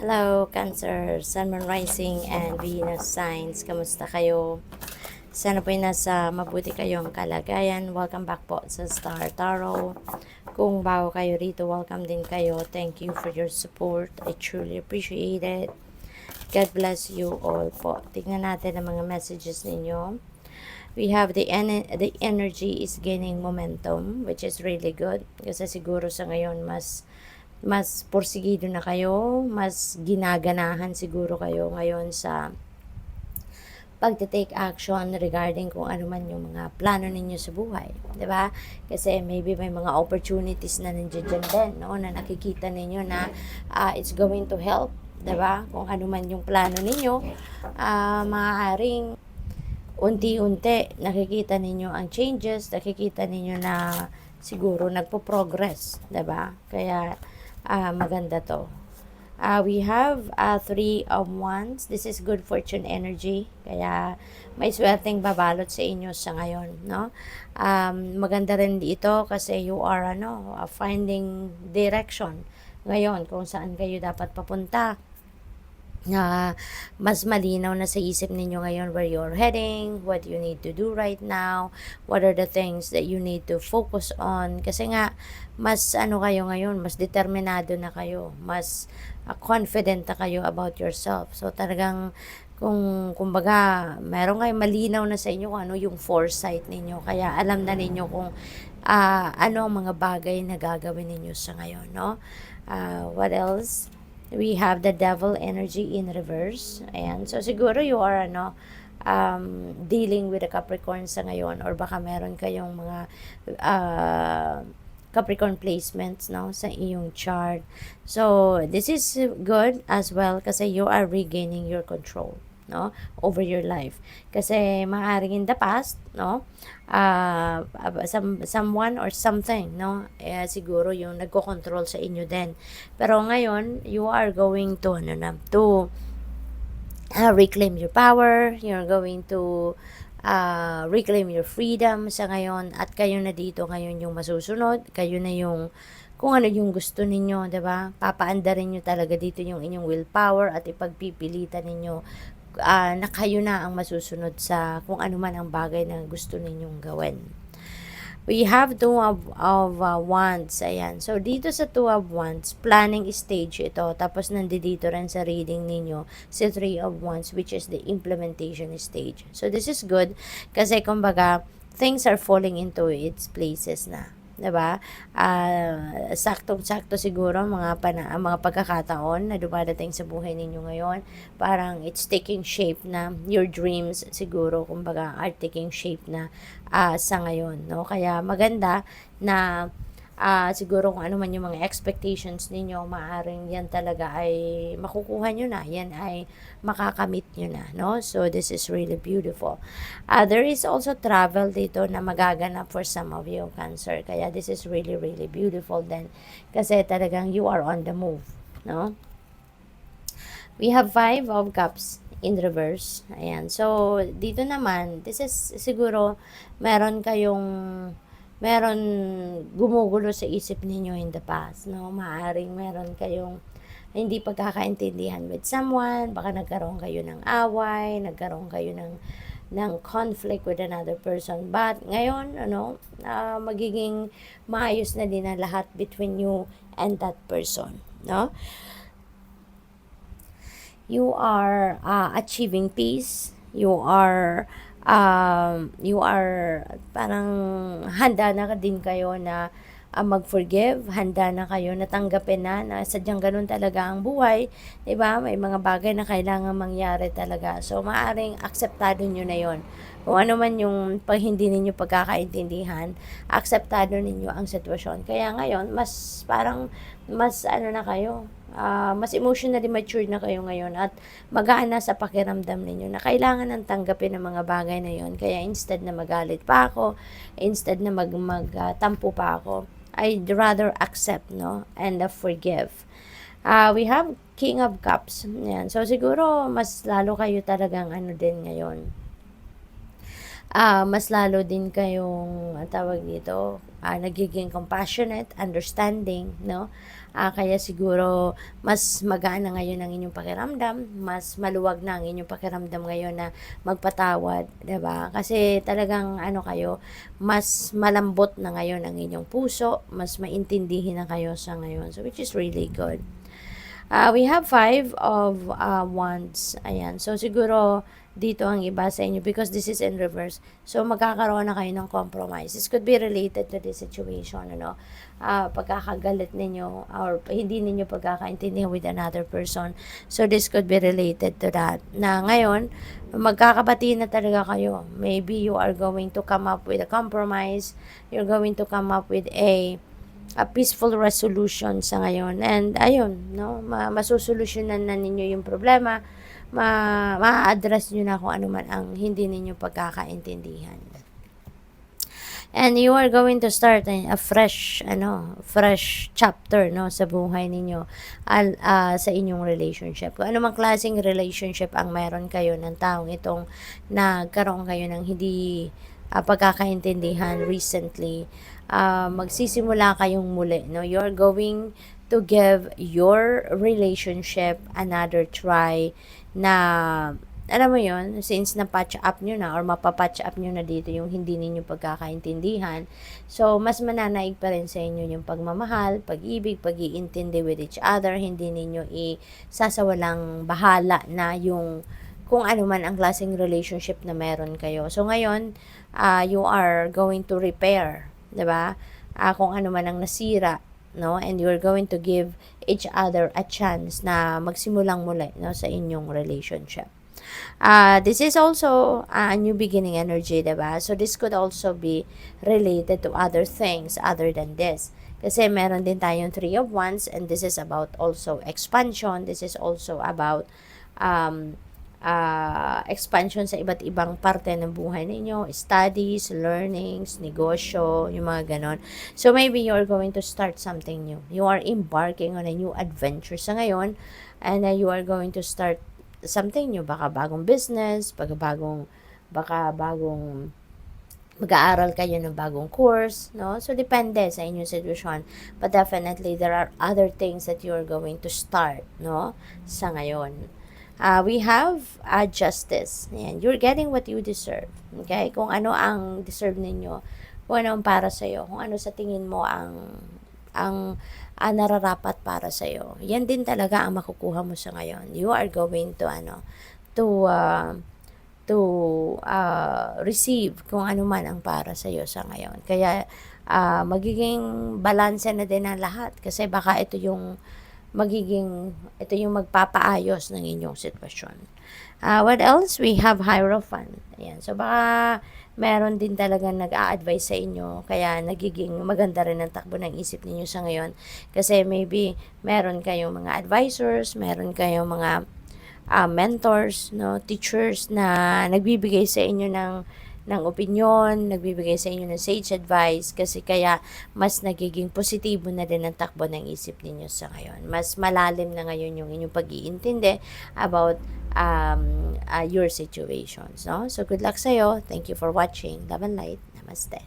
Hello, Cancer, Sun, Moon, Rising, and Venus signs. Kamusta kayo? Sana po'y nasa mabuti kayong kalagayan. Welcome back po sa Star Tarot. Kung bago kayo rito, welcome din kayo. Thank you for your support. I truly appreciate it. God bless you all po. Tingnan natin ang mga messages ninyo. We have the energy is gaining momentum, which is really good. Kasi siguro sa ngayon, mas porsigido na kayo, mas ginaganahan siguro kayo ngayon sa pagte-take action regarding kung ano man yung mga plano ninyo sa buhay, 'di ba? Kasi maybe may mga opportunities na nandiyan din, no, na nakikita ninyo na it's going to help, 'di ba? Kung ano man yung plano ninyo, maaaring unti-unti nakikita ninyo ang changes, nakikita ninyo na siguro nagpo-progress, 'di ba? Kaya maganda to. We have Three of Wands. This is good fortune energy. Kaya may swerteng babalot sa inyo sa ngayon, no? Maganda rin dito kasi you are finding direction ngayon kung saan kayo dapat papunta. Mas malinaw na sa isip ninyo ngayon where you're heading, what you need to do right now, what are the things that you need to focus on. Kasi nga, mas kayo ngayon, mas determinado na kayo, mas confident na kayo about yourself. So talagang, kumbaga, meron kayong malinaw na sa inyo kung ano yung foresight ninyo. Kaya alam na ninyo kung ano ang mga bagay na gagawin ninyo sa ngayon, no? What else? We have the devil energy in reverse. Ayan. So, siguro you are, dealing with a Capricorn sa ngayon or baka meron kayong mga Capricorn placements, no, sa iyong chart. So, this is good as well kasi you are regaining your control, no, over your life. Kasi maaaring in the past, no, someone or something, no, siguro yung nagko-control sa inyo din. Pero ngayon, you are going to reclaim your power, you're going to reclaim your freedom sa ngayon at kayo na dito ngayon yung masusunod, kayo na yung kung ano yung gusto ninyo, 'di ba? Papaandarin niyo talaga dito yung inyong willpower at ipagpipilitan ninyo na kayo na ang masusunod sa kung ano man ang bagay na gusto ninyong gawin. We have Two of Wands. Ayan. So, dito sa Two of Wands, planning stage ito. Tapos, nandito rin sa reading ninyo si Three of Wands, which is the implementation stage. So, this is good kasi, kumbaga, things are falling into its places na. 'Di ba? Saktong-sakto siguro mga pagkakataon na dumadating sa buhay ninyo ngayon. Parang it's taking shape na your dreams siguro kumbaga are taking shape na sa ngayon, no? Kaya maganda na siguro kung ano man yung mga expectations ninyo, maaaring yan talaga ay makukuha nyo na, yan ay makakamit nyo na, no? So, this is really beautiful. There is also travel dito na magaganap for some of you, Cancer. Kaya this is really, really beautiful then. Kasi talagang you are on the move, no? We have Five of Cups in reverse. Ayan. So, dito naman, this is siguro meron gumugulo sa isip ninyo in the past, no? Maaring meron kayong hindi pagkakaintindihan with someone, baka nagkaroon kayo ng away, nagkaroon kayo ng conflict with another person. But ngayon, magiging maayos na din ang lahat between you and that person, no? You are achieving peace. You are parang handa na din kayo na mag-forgive, handa na kayo na tanggapin na sadyang ganun talaga ang buhay, 'di ba? May mga bagay na kailangan mangyari talaga. So maaring akseptado niyo na 'yon. Kung ano man yung pag hindi ninyo pagkakaintindihan, akseptado ninyo ang sitwasyon. Kaya ngayon, mas na kayo, mas emotionally mature na kayo ngayon at magaan na sa pakiramdam ninyo na kailangan ng tanggapin ng mga bagay na yon. Kaya instead na magalit pa ako, instead na magtampo pa ako, I'd rather accept, no, and forgive. We have King of Cups. Yan. So siguro mas lalo kayo talagang din ngayon. Mas lalo din kayong tawag dito, nagiging compassionate, understanding, no? Kaya siguro mas magaan na ngayon ang inyong pakiramdam, mas maluwag na ang inyong pakiramdam ngayon na magpatawad, 'di ba? Kasi talagang ano kayo, mas malambot na ngayon ang inyong puso, mas maintindihin na kayo sa ngayon. So which is really good. We have 5 of wands. Ayan. So, siguro, dito ang iba sa inyo because this is in reverse. So, magkakaroon na kayo ng compromise. This could be related to this situation, ano. Pagkakagalit ninyo or hindi ninyo pagkakaintindihan with another person. So, this could be related to that. Na ngayon, magkakabati na talaga kayo. Maybe you are going to come up with a compromise. You're going to come up with a peaceful resolution sa ngayon. And ayun, no, masusolusyonan na ninyo yung problema, ma-address nyo na kung ano man ang hindi ninyo pagkakaintindihan. And you are going to start a fresh chapter, no, sa buhay ninyo, sa inyong relationship. Kung ano mang klaseng relationship ang meron kayo ng taong itong nagkaroon kayo ng hindi pagkakaintindihan recently, magsisimula kayong muli, no? You're going to give your relationship another try na, alam mo yon, since na-patch up nyo na or mapapatch up nyo na dito yung hindi ninyo pagkakaintindihan, so mas mananaig pa rin sa inyo yung pagmamahal, pag-ibig, pag-iintindi with each other, hindi ninyo isasawalang bahala na yung kung ano man ang klaseng relationship na meron kayo. So ngayon, you are going to repair, 'di ba? Kung ano man ang nasira, no? And you're going to give each other a chance na magsimulang muli, no, sa inyong relationship. This is also a new beginning energy, 'di ba? So this could also be related to other things other than this. Kasi meron din tayong 3 of Wands, and this is about also expansion. This is also about expansion sa iba't ibang parte ng buhay ninyo, studies, learnings, negosyo, yung mga ganon. So, maybe you're going to start something new. You are embarking on a new adventure sa ngayon, and you are going to start something new. Baka bagong business, baka bagong mag-aaral kayo ng bagong course, no? So, depende sa inyong sitwasyon. But definitely, there are other things that you're going to start, no? Sa ngayon. We have justice. Ayan. You're getting what you deserve. Okay? Kung ano ang deserve ninyo, kung ano ang para sa'yo, kung ano sa tingin mo ang nararapat para sa'yo. Yan din talaga ang makukuha mo sa ngayon. You are going to receive kung ano man ang para sa'yo sa ngayon. Kaya magiging balanse na din ang lahat kasi baka ito yung magpapaayos ng inyong sitwasyon. What else? We have Hierophant. Ayan. So, baka meron din talaga nag-a-advise sa inyo, kaya nagiging maganda rin ang takbo ng isip ninyo sa ngayon. Kasi maybe meron kayong mga advisors, meron kayong mga mentors, no, teachers na nagbibigay sa inyo ng opinion, nagbibigay sa inyo ng sage advice, kasi kaya mas nagiging positibo na din ang takbo ng isip ninyo sa ngayon. Mas malalim na ngayon yung inyong pag-iintindi about your situations, no? So, good luck sa'yo. Thank you for watching. Love and light. Namaste.